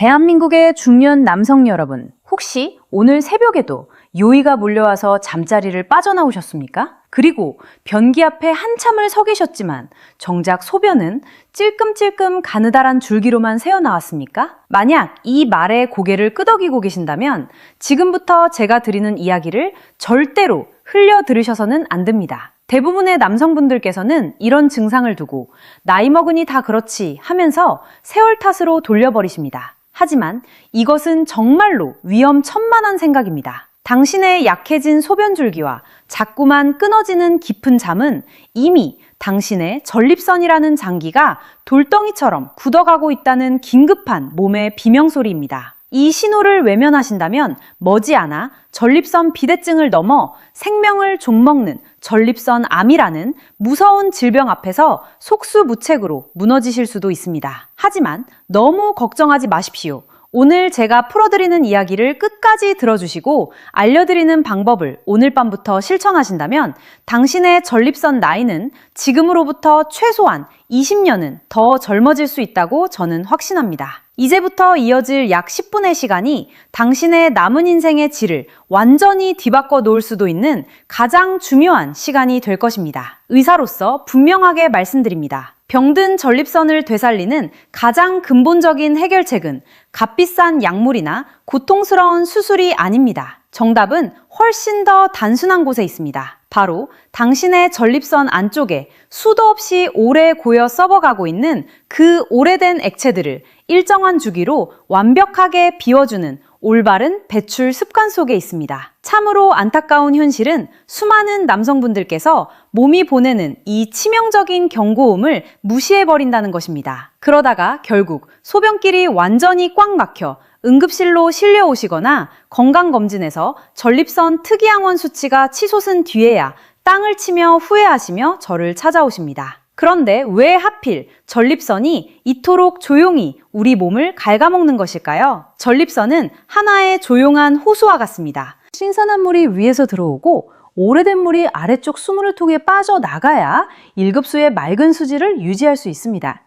대한민국의 중년 남성 여러분, 혹시 오늘 새벽에도 요의가 몰려와서 잠자리를 빠져나오셨습니까? 그리고 변기 앞에 한참을 서 계셨지만 정작 소변은 찔끔찔끔 가느다란 줄기로만 새어나왔습니까? 만약 이 말에 고개를 끄덕이고 계신다면 지금부터 제가 드리는 이야기를 절대로 흘려 들으셔서는 안 됩니다. 대부분의 남성분들께서는 이런 증상을 두고 나이 먹으니 다 그렇지 하면서 세월 탓으로 돌려버리십니다. 하지만 이것은 정말로 위험천만한 생각입니다. 당신의 약해진 소변줄기와 자꾸만 끊어지는 깊은 잠은 이미 당신의 전립선이라는 장기가 돌덩이처럼 굳어가고 있다는 긴급한 몸의 비명소리입니다. 이 신호를 외면하신다면 머지않아 전립선 비대증을 넘어 생명을 좀먹는 전립선 암이라는 무서운 질병 앞에서 속수무책으로 무너지실 수도 있습니다. 하지만 너무 걱정하지 마십시오. 오늘 제가 풀어드리는 이야기를 끝까지 들어주시고 알려드리는 방법을 오늘 밤부터 실천하신다면 당신의 전립선 나이는 지금으로부터 최소한 20년은 더 젊어질 수 있다고 저는 확신합니다. 이제부터 이어질 약 10분의 시간이 당신의 남은 인생의 질을 완전히 뒤바꿔 놓을 수도 있는 가장 중요한 시간이 될 것입니다. 의사로서 분명하게 말씀드립니다. 병든 전립선을 되살리는 가장 근본적인 해결책은 값비싼 약물이나 고통스러운 수술이 아닙니다. 정답은 훨씬 더 단순한 곳에 있습니다. 바로 당신의 전립선 안쪽에 수도 없이 오래 고여 썩어가고 있는 그 오래된 액체들을 일정한 주기로 완벽하게 비워주는 올바른 배출 습관 속에 있습니다. 참으로 안타까운 현실은 수많은 남성분들께서 몸이 보내는 이 치명적인 경고음을 무시해버린다는 것입니다. 그러다가 결국 소변길이 완전히 꽉 막혀 응급실로 실려오시거나 건강검진에서 전립선 특이항원 수치가 치솟은 뒤에야 땅을 치며 후회하시며 저를 찾아오십니다. 그런데 왜 하필 전립선이 이토록 조용히 우리 몸을 갉아먹는 것일까요? 전립선은 하나의 조용한 호수와 같습니다. 신선한 물이 위에서 들어오고 오래된 물이 아래쪽 수문을 통해 빠져나가야 1급수의 맑은 수질을 유지할 수 있습니다.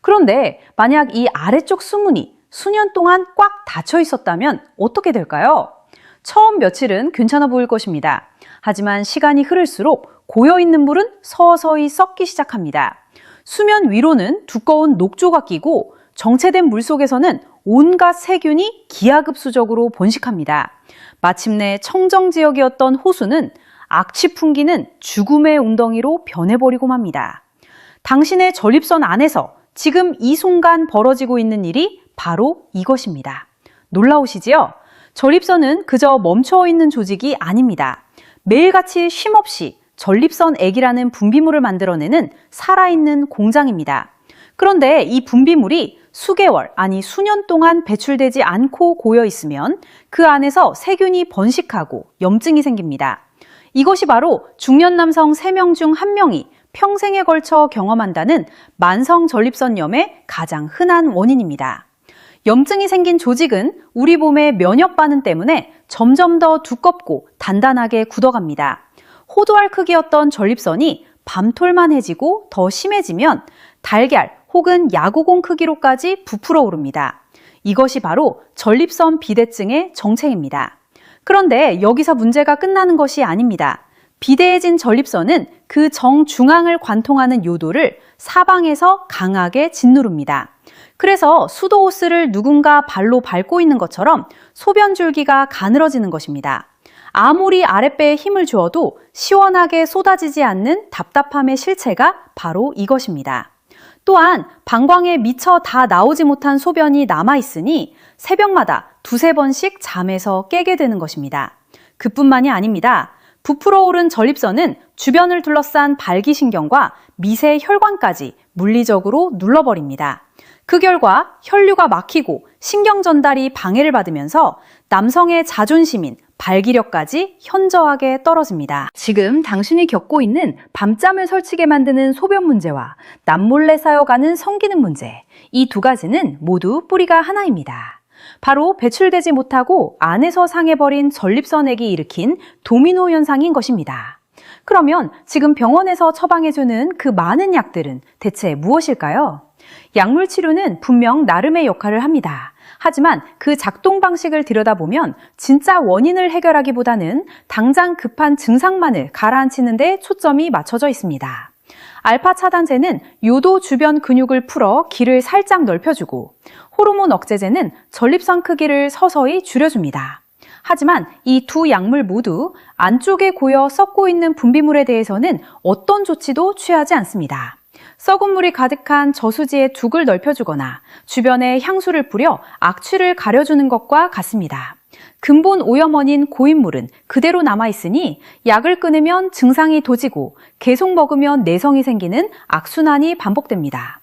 그런데 만약 이 아래쪽 수문이 수년 동안 꽉 닫혀 있었다면 어떻게 될까요? 처음 며칠은 괜찮아 보일 것입니다. 하지만 시간이 흐를수록 고여있는 물은 서서히 썩기 시작합니다. 수면 위로는 두꺼운 녹조가 끼고 정체된 물 속에서는 온갖 세균이 기하급수적으로 번식합니다. 마침내 청정지역이었던 호수는 악취 풍기는 죽음의 웅덩이로 변해버리고 맙니다. 당신의 전립선 안에서 지금 이 순간 벌어지고 있는 일이 바로 이것입니다. 놀라우시지요? 전립선은 그저 멈춰있는 조직이 아닙니다. 매일같이 쉼없이 전립선액이라는 분비물을 만들어내는 살아있는 공장입니다. 그런데 이 분비물이 수개월, 아니 수년 동안 배출되지 않고 고여있으면 그 안에서 세균이 번식하고 염증이 생깁니다. 이것이 바로 중년 남성 3명 중 1명이 평생에 걸쳐 경험한다는 만성 전립선염의 가장 흔한 원인입니다. 염증이 생긴 조직은 우리 몸의 면역 반응 때문에 점점 더 두껍고 단단하게 굳어갑니다. 호두알 크기였던 전립선이 밤톨만해지고 더 심해지면 달걀 혹은 야구공 크기로까지 부풀어 오릅니다. 이것이 바로 전립선 비대증의 정체입니다. 그런데 여기서 문제가 끝나는 것이 아닙니다. 비대해진 전립선은 그 정중앙을 관통하는 요도를 사방에서 강하게 짓누릅니다. 그래서 수도 호스를 누군가 발로 밟고 있는 것처럼 소변줄기가 가늘어지는 것입니다. 아무리 아랫배에 힘을 주어도 시원하게 쏟아지지 않는 답답함의 실체가 바로 이것입니다. 또한 방광에 미처 다 나오지 못한 소변이 남아있으니 새벽마다 2~3번씩 잠에서 깨게 되는 것입니다. 그뿐만이 아닙니다. 부풀어 오른 전립선은 주변을 둘러싼 발기신경과 미세 혈관까지 물리적으로 눌러버립니다. 그 결과 혈류가 막히고 신경 전달이 방해를 받으면서 남성의 자존심인 발기력까지 현저하게 떨어집니다. 지금 당신이 겪고 있는 밤잠을 설치게 만드는 소변 문제와 남몰래 쌓여가는 성기능 문제, 이 두 가지는 모두 뿌리가 하나입니다. 바로 배출되지 못하고 안에서 상해버린 전립선액이 일으킨 도미노 현상인 것입니다. 그러면 지금 병원에서 처방해주는 그 많은 약들은 대체 무엇일까요? 약물 치료는 분명 나름의 역할을 합니다. 하지만 그 작동 방식을 들여다보면 진짜 원인을 해결하기보다는 당장 급한 증상만을 가라앉히는 데 초점이 맞춰져 있습니다. 알파 차단제는 요도 주변 근육을 풀어 길을 살짝 넓혀주고, 호르몬 억제제는 전립선 크기를 서서히 줄여줍니다. 하지만 이 두 약물 모두 안쪽에 고여 썩고 있는 분비물에 대해서는 어떤 조치도 취하지 않습니다. 썩은 물이 가득한 저수지에 둑을 넓혀주거나 주변에 향수를 뿌려 악취를 가려주는 것과 같습니다. 근본 오염원인 고인물은 그대로 남아있으니 약을 끊으면 증상이 도지고 계속 먹으면 내성이 생기는 악순환이 반복됩니다.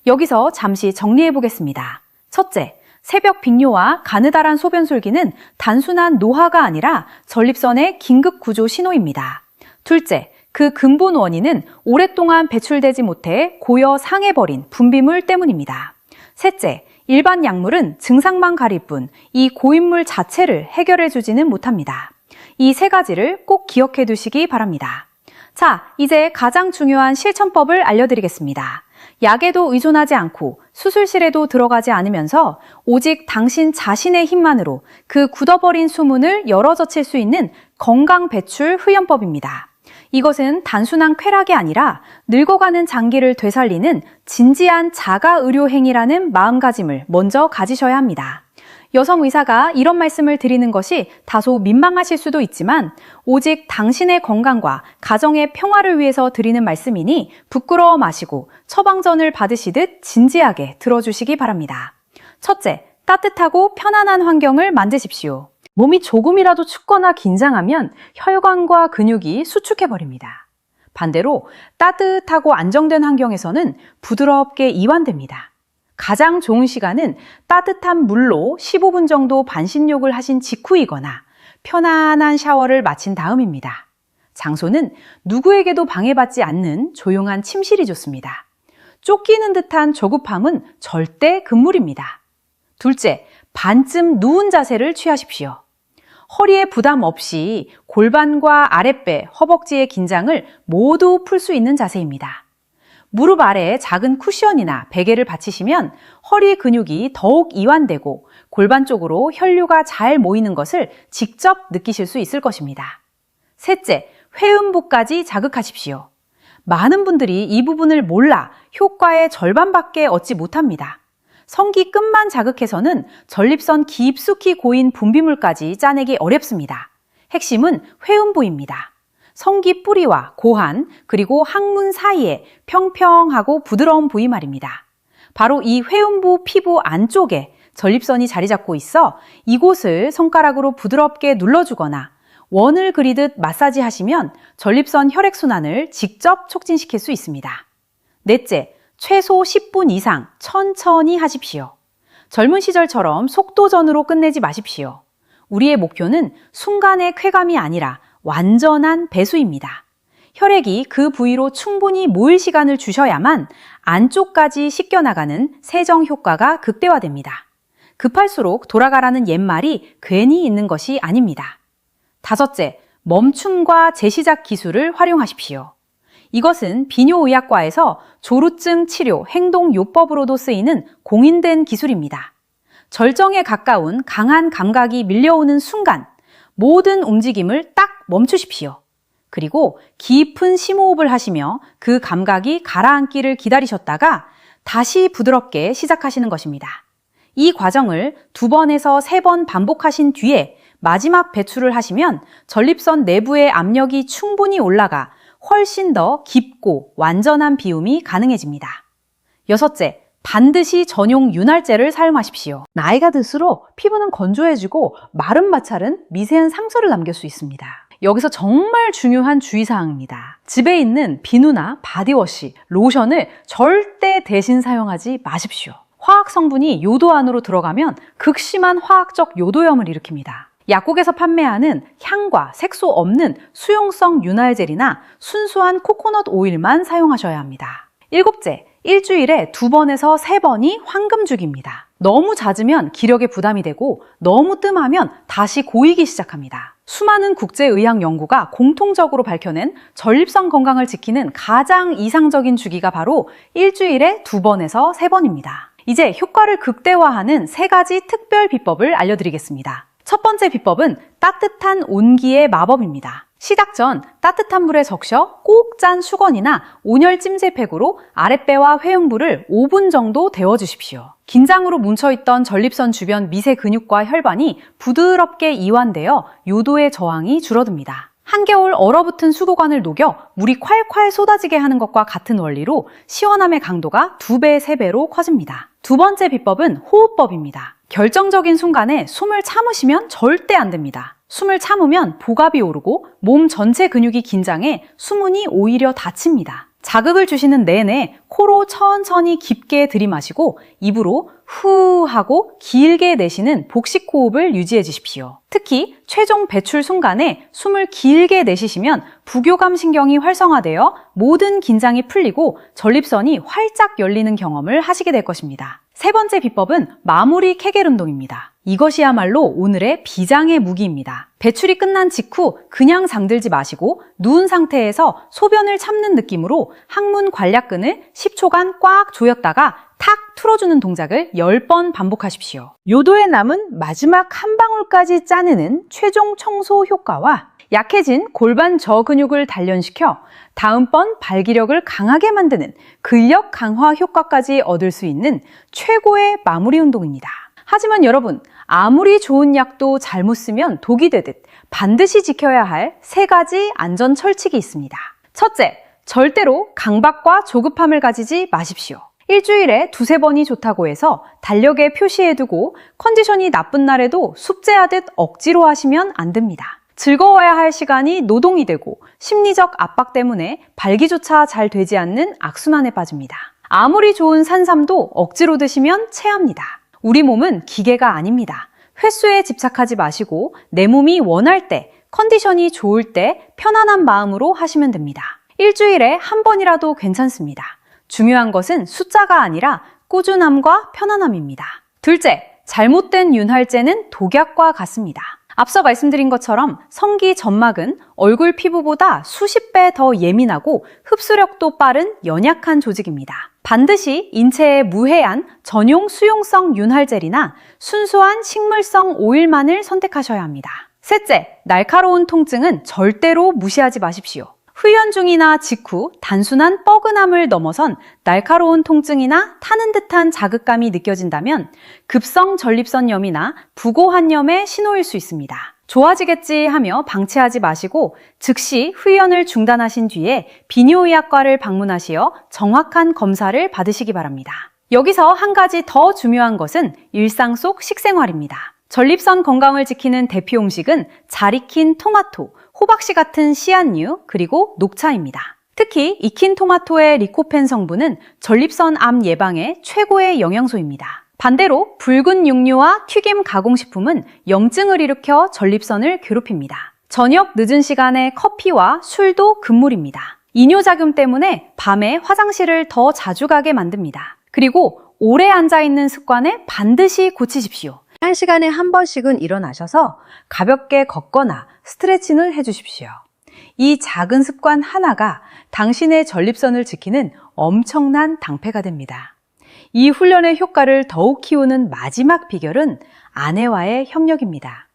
여기서 잠시 정리해 보겠습니다. 첫째, 새벽 빈뇨와 가느다란 소변솔기는 단순한 노화가 아니라 전립선의 긴급 구조 신호입니다. 둘째, 그 근본 원인은 오랫동안 배출되지 못해 고여 상해버린 분비물 때문입니다. 셋째, 일반 약물은 증상만 가릴 뿐 이 고인물 자체를 해결해 주지는 못합니다. 이 세 가지를 꼭 기억해 두시기 바랍니다. 자, 이제 가장 중요한 실천법을 알려드리겠습니다. 약에도 의존하지 않고 수술실에도 들어가지 않으면서 오직 당신 자신의 힘만으로 그 굳어버린 수문을 열어젖힐 수 있는 건강 배출 훈련법입니다. 이것은 단순한 쾌락이 아니라 늙어가는 장기를 되살리는 진지한 자가 의료 행위라는 마음가짐을 먼저 가지셔야 합니다. 여성 의사가 이런 말씀을 드리는 것이 다소 민망하실 수도 있지만 오직 당신의 건강과 가정의 평화를 위해서 드리는 말씀이니 부끄러워 마시고 처방전을 받으시듯 진지하게 들어주시기 바랍니다. 첫째, 따뜻하고 편안한 환경을 만드십시오. 몸이 조금이라도 춥거나 긴장하면 혈관과 근육이 수축해버립니다. 반대로 따뜻하고 안정된 환경에서는 부드럽게 이완됩니다. 가장 좋은 시간은 따뜻한 물로 15분 정도 반신욕을 하신 직후이거나 편안한 샤워를 마친 다음입니다. 장소는 누구에게도 방해받지 않는 조용한 침실이 좋습니다. 쫓기는 듯한 조급함은 절대 금물입니다. 둘째, 반쯤 누운 자세를 취하십시오. 허리에 부담 없이 골반과 아랫배, 허벅지의 긴장을 모두 풀 수 있는 자세입니다. 무릎 아래에 작은 쿠션이나 베개를 받치시면 허리 근육이 더욱 이완되고 골반 쪽으로 혈류가 잘 모이는 것을 직접 느끼실 수 있을 것입니다. 셋째, 회음부까지 자극하십시오. 많은 분들이 이 부분을 몰라 효과의 절반밖에 얻지 못합니다. 성기 끝만 자극해서는 전립선 깊숙이 고인 분비물까지 짜내기 어렵습니다. 핵심은 회음부입니다. 성기 뿌리와 고환, 그리고 항문 사이에 평평하고 부드러운 부위 말입니다. 바로 이 회음부 피부 안쪽에 전립선이 자리 잡고 있어 이곳을 손가락으로 부드럽게 눌러주거나 원을 그리듯 마사지 하시면 전립선 혈액순환을 직접 촉진시킬 수 있습니다. 넷째, 최소 10분 이상 천천히 하십시오. 젊은 시절처럼 속도전으로 끝내지 마십시오. 우리의 목표는 순간의 쾌감이 아니라 완전한 배수입니다. 혈액이 그 부위로 충분히 모일 시간을 주셔야만 안쪽까지 씻겨나가는 세정 효과가 극대화됩니다. 급할수록 돌아가라는 옛말이 괜히 있는 것이 아닙니다. 다섯째, 멈춤과 재시작 기술을 활용하십시오. 이것은 비뇨의학과에서 조루증 치료 행동요법으로도 쓰이는 공인된 기술입니다. 절정에 가까운 강한 감각이 밀려오는 순간 모든 움직임을 딱 멈추십시오. 그리고 깊은 심호흡을 하시며 그 감각이 가라앉기를 기다리셨다가 다시 부드럽게 시작하시는 것입니다. 이 과정을 2번에서 3번 반복하신 뒤에 마지막 배출을 하시면 전립선 내부의 압력이 충분히 올라가 훨씬 더 깊고 완전한 비움이 가능해집니다. 여섯째, 반드시 전용 윤활제를 사용하십시오. 나이가 들수록 피부는 건조해지고 마른 마찰은 미세한 상처를 남길 수 있습니다. 여기서 정말 중요한 주의사항입니다. 집에 있는 비누나 바디워시, 로션을 절대 대신 사용하지 마십시오. 화학 성분이 요도 안으로 들어가면 극심한 화학적 요도염을 일으킵니다. 약국에서 판매하는 향과 색소 없는 수용성 윤활젤이나 순수한 코코넛 오일만 사용하셔야 합니다. 일곱째, 일주일에 2번에서 3번이 황금주기입니다. 너무 잦으면 기력에 부담이 되고 너무 뜸하면 다시 고이기 시작합니다. 수많은 국제의학 연구가 공통적으로 밝혀낸 전립선 건강을 지키는 가장 이상적인 주기가 바로 일주일에 2번에서 3번입니다. 이제 효과를 극대화하는 3가지 특별 비법을 알려드리겠습니다. 첫 번째 비법은 따뜻한 온기의 마법입니다. 시작 전 따뜻한 물에 적셔 꼭 짠 수건이나 온열 찜질팩으로 아랫배와 회음부를 5분 정도 데워주십시오. 긴장으로 뭉쳐있던 전립선 주변 미세 근육과 혈관이 부드럽게 이완되어 요도의 저항이 줄어듭니다. 한겨울 얼어붙은 수도관을 녹여 물이 콸콸 쏟아지게 하는 것과 같은 원리로 시원함의 강도가 2배, 3배로 커집니다. 두 번째 비법은 호흡법입니다. 결정적인 순간에 숨을 참으시면 절대 안 됩니다. 숨을 참으면 복압이 오르고 몸 전체 근육이 긴장해 수문이 오히려 닫힙니다. 자극을 주시는 내내 코로 천천히 깊게 들이마시고 입으로 후 하고 길게 내쉬는 복식 호흡을 유지해 주십시오. 특히 최종 배출 순간에 숨을 길게 내쉬시면 부교감 신경이 활성화되어 모든 긴장이 풀리고 전립선이 활짝 열리는 경험을 하시게 될 것입니다. 세 번째 비법은 마무리 케겔 운동입니다. 이것이야말로 오늘의 비장의 무기입니다. 배출이 끝난 직후 그냥 잠들지 마시고 누운 상태에서 소변을 참는 느낌으로 항문 관략근을 10초간 꽉 조였다가 탁 틀어주는 동작을 10번 반복하십시오. 요도에 남은 마지막 한 방울까지 짜내는 최종 청소 효과와 약해진 골반 저근육을 단련시켜 다음번 발기력을 강하게 만드는 근력 강화 효과까지 얻을 수 있는 최고의 마무리 운동입니다. 하지만 여러분, 아무리 좋은 약도 잘못 쓰면 독이 되듯 반드시 지켜야 할 3가지 안전 철칙이 있습니다. 첫째, 절대로 강박과 조급함을 가지지 마십시오. 일주일에 2-3번이 좋다고 해서 달력에 표시해두고 컨디션이 나쁜 날에도 숙제하듯 억지로 하시면 안 됩니다. 즐거워야 할 시간이 노동이 되고 심리적 압박 때문에 발기조차 잘 되지 않는 악순환에 빠집니다. 아무리 좋은 산삼도 억지로 드시면 체합니다. 우리 몸은 기계가 아닙니다. 횟수에 집착하지 마시고 내 몸이 원할 때, 컨디션이 좋을 때 편안한 마음으로 하시면 됩니다. 일주일에 1번이라도 괜찮습니다. 중요한 것은 숫자가 아니라 꾸준함과 편안함입니다. 둘째, 잘못된 윤활제는 독약과 같습니다. 앞서 말씀드린 것처럼 성기 점막은 얼굴 피부보다 수십 배 더 예민하고 흡수력도 빠른 연약한 조직입니다. 반드시 인체에 무해한 전용 수용성 윤활젤이나 순수한 식물성 오일만을 선택하셔야 합니다. 셋째, 날카로운 통증은 절대로 무시하지 마십시오. 훈련 중이나 직후 단순한 뻐근함을 넘어선 날카로운 통증이나 타는 듯한 자극감이 느껴진다면 급성 전립선염이나 부고환염의 신호일 수 있습니다. 좋아지겠지 하며 방치하지 마시고 즉시 훈련을 중단하신 뒤에 비뇨의학과를 방문하시어 정확한 검사를 받으시기 바랍니다. 여기서 한 가지 더 중요한 것은 일상 속 식생활입니다. 전립선 건강을 지키는 대표 음식은 잘 익힌 토마토, 호박씨 같은 씨앗류, 그리고 녹차입니다. 특히 익힌 토마토의 리코펜 성분은 전립선 암 예방에 최고의 영양소입니다. 반대로 붉은 육류와 튀김 가공식품은 염증을 일으켜 전립선을 괴롭힙니다. 저녁 늦은 시간에 커피와 술도 금물입니다. 이뇨작용 때문에 밤에 화장실을 더 자주 가게 만듭니다. 그리고 오래 앉아있는 습관에 반드시 고치십시오. 1시간에 1번씩은 일어나셔서 가볍게 걷거나 스트레칭을 해주십시오. 이 작은 습관 하나가 당신의 전립선을 지키는 엄청난 방패가 됩니다. 이 훈련의 효과를 더욱 키우는 마지막 비결은 아내와의 협력입니다.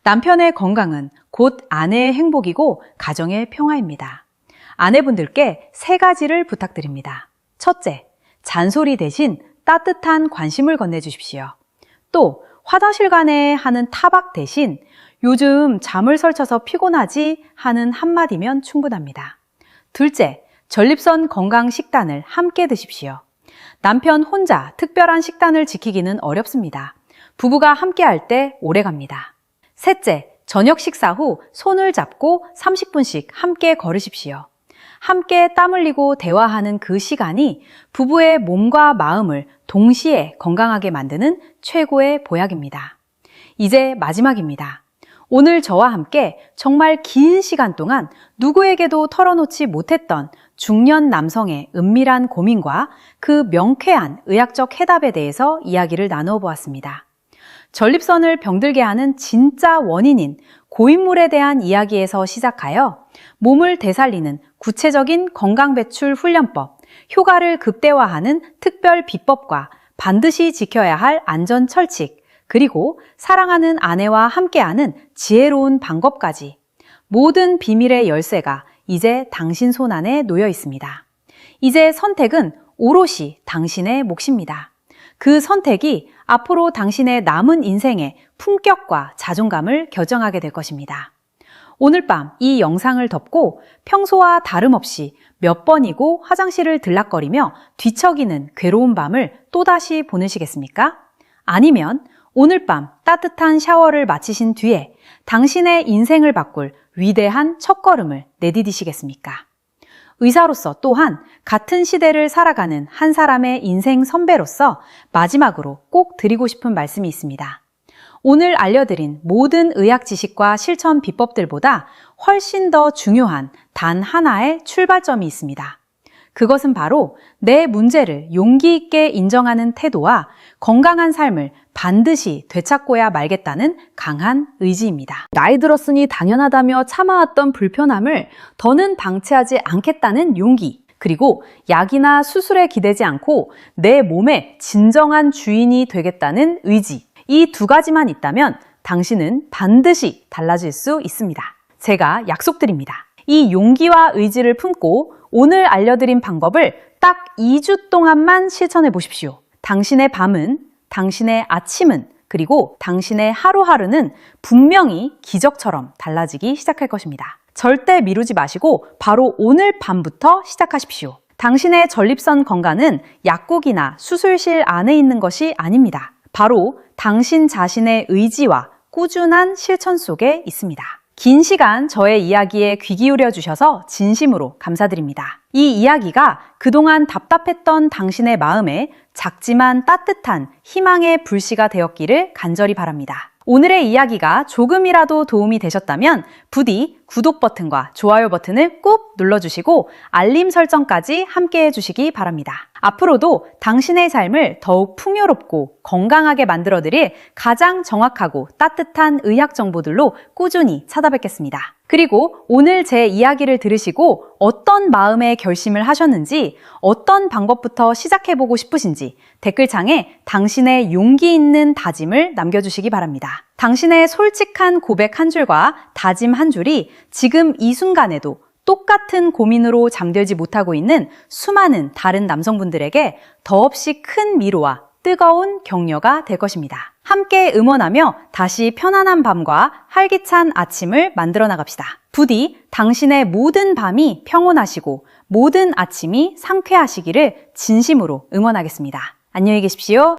남편의 건강은 곧 아내의 행복이고 가정의 평화입니다. 아내분들께 3가지를 부탁드립니다. 첫째, 잔소리 대신 따뜻한 관심을 건네주십시오. 또 화장실 가네 하는 타박 대신 요즘 잠을 설쳐서 피곤하지 하는 한마디면 충분합니다. 둘째, 전립선 건강 식단을 함께 드십시오. 남편 혼자 특별한 식단을 지키기는 어렵습니다. 부부가 함께 할 때 오래 갑니다. 셋째, 저녁 식사 후 손을 잡고 30분씩 함께 걸으십시오. 함께 땀 흘리고 대화하는 그 시간이 부부의 몸과 마음을 동시에 건강하게 만드는 최고의 보약입니다. 이제 마지막입니다. 오늘 저와 함께 정말 긴 시간 동안 누구에게도 털어놓지 못했던 중년 남성의 은밀한 고민과 그 명쾌한 의학적 해답에 대해서 이야기를 나누어 보았습니다. 전립선을 병들게 하는 진짜 원인인 고인물에 대한 이야기에서 시작하여 몸을 되살리는 구체적인 건강배출 훈련법, 효과를 극대화하는 특별 비법과 반드시 지켜야 할 안전 철칙, 그리고 사랑하는 아내와 함께하는 지혜로운 방법까지 모든 비밀의 열쇠가 이제 당신 손 안에 놓여 있습니다. 이제 선택은 오롯이 당신의 몫입니다. 그 선택이 앞으로 당신의 남은 인생의 품격과 자존감을 결정하게 될 것입니다. 오늘 밤 이 영상을 덮고 평소와 다름없이 몇 번이고 화장실을 들락거리며 뒤척이는 괴로운 밤을 또다시 보내시겠습니까? 아니면 오늘 밤 따뜻한 샤워를 마치신 뒤에 당신의 인생을 바꿀 위대한 첫걸음을 내디디시겠습니까? 의사로서 또한 같은 시대를 살아가는 한 사람의 인생 선배로서 마지막으로 꼭 드리고 싶은 말씀이 있습니다. 오늘 알려드린 모든 의학 지식과 실천 비법들보다 훨씬 더 중요한 단 하나의 출발점이 있습니다. 그것은 바로 내 문제를 용기 있게 인정하는 태도와 건강한 삶을 반드시 되찾고야 말겠다는 강한 의지입니다. 나이 들었으니 당연하다며 참아왔던 불편함을 더는 방치하지 않겠다는 용기, 그리고 약이나 수술에 기대지 않고 내 몸의 진정한 주인이 되겠다는 의지, 이 두 가지만 있다면 당신은 반드시 달라질 수 있습니다. 제가 약속드립니다. 이 용기와 의지를 품고 오늘 알려드린 방법을 딱 2주 동안만 실천해 보십시오. 당신의 밤은, 당신의 아침은, 그리고 당신의 하루하루는 분명히 기적처럼 달라지기 시작할 것입니다. 절대 미루지 마시고 바로 오늘 밤부터 시작하십시오. 당신의 전립선 건강은 약국이나 수술실 안에 있는 것이 아닙니다. 바로 당신 자신의 의지와 꾸준한 실천 속에 있습니다. 긴 시간 저의 이야기에 귀 기울여 주셔서 진심으로 감사드립니다. 이 이야기가 그동안 답답했던 당신의 마음에 작지만 따뜻한 희망의 불씨가 되었기를 간절히 바랍니다. 오늘의 이야기가 조금이라도 도움이 되셨다면 부디 구독 버튼과 좋아요 버튼을 꾹 눌러주시고 알림 설정까지 함께 해주시기 바랍니다. 앞으로도 당신의 삶을 더욱 풍요롭고 건강하게 만들어드릴 가장 정확하고 따뜻한 의학 정보들로 꾸준히 찾아뵙겠습니다. 그리고 오늘 제 이야기를 들으시고 어떤 마음의 결심을 하셨는지, 어떤 방법부터 시작해보고 싶으신지 댓글창에 당신의 용기 있는 다짐을 남겨주시기 바랍니다. 당신의 솔직한 고백 한 줄과 다짐 한 줄이 지금 이 순간에도 똑같은 고민으로 잠들지 못하고 있는 수많은 다른 남성분들에게 더없이 큰 위로와 뜨거운 격려가 될 것입니다. 함께 응원하며 다시 편안한 밤과 활기찬 아침을 만들어 나갑시다. 부디 당신의 모든 밤이 평온하시고 모든 아침이 상쾌하시기를 진심으로 응원하겠습니다. 안녕히 계십시오.